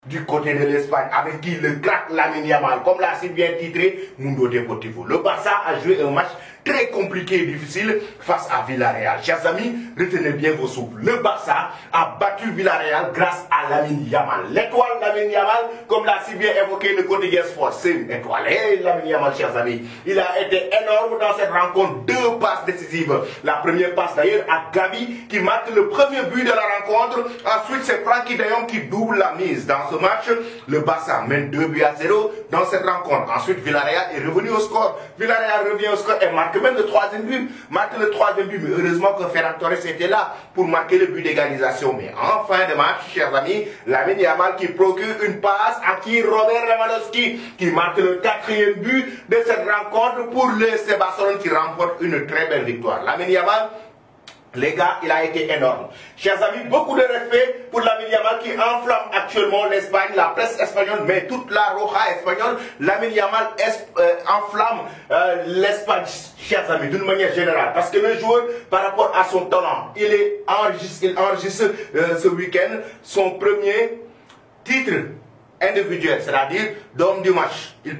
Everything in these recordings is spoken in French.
Du côté de l'Espagne, avec qui le crack Lamine Yamal, comme l'a si bien titré Mundo Deportivo. Le Barça a joué un match très compliqué et difficile face à Villarreal. Chers amis, retenez bien vos souffles. Le Barça a battu Villarreal grâce à Lamine Yamal. L'étoile Lamine Yamal, comme l'a si bien évoqué le quotidien Sport, c'est une étoile. Et Lamine Yamal, chers amis, il a été énorme dans cette rencontre. 2 passes décisives. La première passe d'ailleurs à Gavi qui marque le premier but de la rencontre. Ensuite, c'est Frenkie de Jong qui double la mise. Dans ce match, le Barça mène 2-0 dans cette rencontre. Ensuite, Villarreal est revenu au score. Villarreal revient au score et marque même le 3e but. Marque le 3e but. Mais heureusement que Ferran Torres était là pour marquer le but d'égalisation. Mais en fin de match, chers amis, Lamine Yamal qui procure une passe à qui Robert Lewandowski qui marque le 4e but de cette rencontre pour le FC Barcelone qui remporte une très belle victoire. Lamine Yamal, les gars, il a été énorme. Chers amis, beaucoup de respect pour Lamine Yamal qui enflamme actuellement l'Espagne, la presse espagnole, mais toute la roja espagnole. Lamine Yamal enflamme l'Espagne, chers amis, d'une manière générale. Parce que le joueur, par rapport à son talent, il enregistre ce week-end son premier titre individuel, c'est-à-dire d'homme du match. Il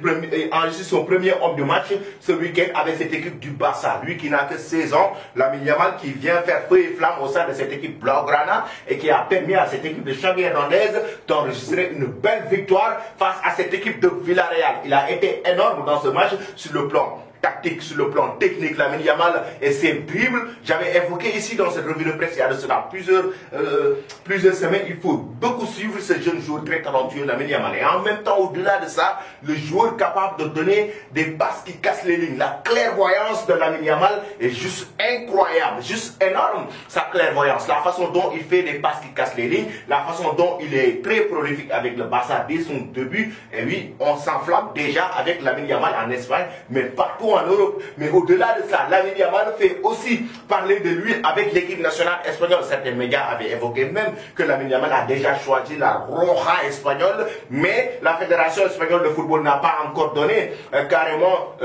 enregistre son premier homme du match ce week-end avec cette équipe du Barça. Lui qui n'a que 16 ans, Lamine Yamal qui vient faire feu et flamme au sein de cette équipe Blaugrana et qui a permis à cette équipe de Xavi Hernandez d'enregistrer une belle victoire face à cette équipe de Villarreal. Il a été énorme dans ce match sur le plan tactique, sur le plan technique. Lamine Yamal et ses dribbles, j'avais évoqué ici dans cette revue de presse il y a de cela plusieurs semaines. Il faut beaucoup suivre ce jeune joueur très talentueux, Lamine Yamal. Et en même temps, au-delà de ça, le joueur capable de donner des passes qui cassent les lignes. La clairvoyance de Lamine Yamal est juste incroyable, juste énorme, sa clairvoyance. La façon dont il fait des passes qui cassent les lignes, la façon dont il est très prolifique avec le Barça dès son début. Et oui, on s'enflamme déjà avec Lamine Yamal en Espagne, mais partout en Europe. Mais au-delà de ça, Lamine Yamal fait aussi parler de lui avec l'équipe nationale espagnole. Certains médias avaient évoqué même que Lamine Yamal a déjà choisi la roja espagnole, mais la Fédération espagnole de football n'a pas encore donné carrément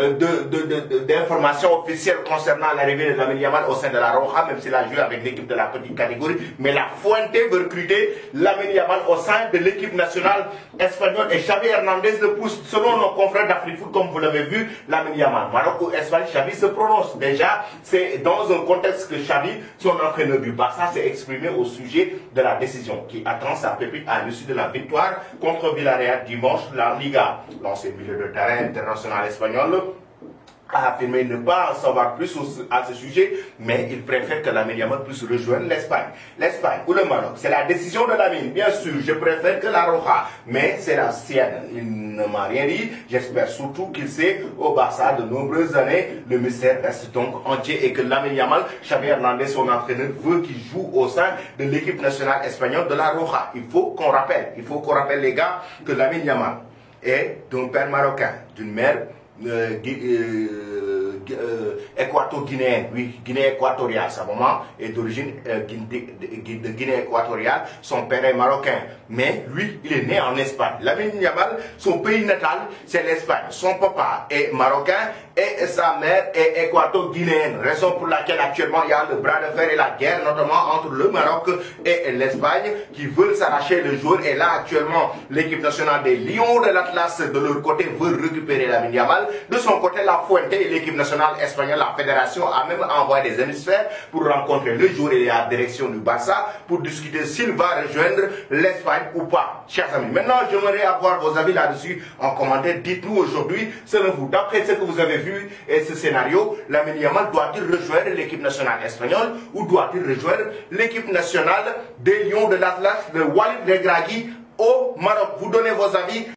d'informations officielles concernant l'arrivée de Lamine Yamal au sein de la roja, même s'il a joué avec l'équipe de la petite catégorie. Mais la Fuente veut recruter Lamine Yamal au sein de l'équipe nationale espagnole et Xavi Hernandez le pousse. Selon nos confrères d'Afrique Foot, comme vous l'avez vu, Lamine Yamal. Maroc ou Espagne, Xavi se prononce. Déjà, c'est dans un contexte que Xavi, son entraîneur du Barça, s'est exprimé au sujet de la décision qui attend sa pépite à l'issue de la victoire contre Villarreal dimanche de la Liga. L'ancien milieu de terrain international espagnol a affirmé ne pas en savoir plus à ce sujet, mais il préfère que Lamine Yamal puisse rejoindre l'Espagne. L'Espagne ou le Maroc, c'est la décision de Lamine. Bien sûr, je préfère que la roja, mais c'est la sienne. Il ne m'a rien dit. J'espère surtout qu'il sait au Barça de nombreuses années. Le mystère reste donc entier et que Lamine Yamal, Xavi Hernandez, son entraîneur, veut qu'il joue au sein de l'équipe nationale espagnole de la roja. Il faut qu'on rappelle les gars que Lamine Yamal est d'un père marocain, d'une mère équato-guinéenne, oui, Guinée équatoriale. Sa maman est d'origine de Guinée équatoriale, son père est marocain, mais lui, il est né en Espagne. Lamine Yamal, son pays natal, c'est l'Espagne. Son papa est marocain et sa mère est équato-guinéenne, raison pour laquelle actuellement il y a le bras de fer et la guerre, notamment entre le Maroc et l'Espagne, qui veulent s'arracher le joueur. Et là, actuellement, l'équipe nationale des Lions de l'Atlas, de leur côté, veut récupérer Lamine Yamal. De son côté, la Fuente et l'équipe nationale espagnole, la fédération, a même envoyé des émissaires pour rencontrer le joueur et la direction du Barça pour discuter s'il va rejoindre l'Espagne ou pas. Chers amis, maintenant, j'aimerais avoir vos avis là-dessus en commentaire. Dites-nous aujourd'hui, selon vous, d'après ce que vous avez vu et ce scénario, Lamine Yamal doit-il rejoindre l'équipe nationale espagnole ou doit-il rejoindre l'équipe nationale des Lions de l'Atlas de Walid Regragui au Maroc? Vous donnez vos avis.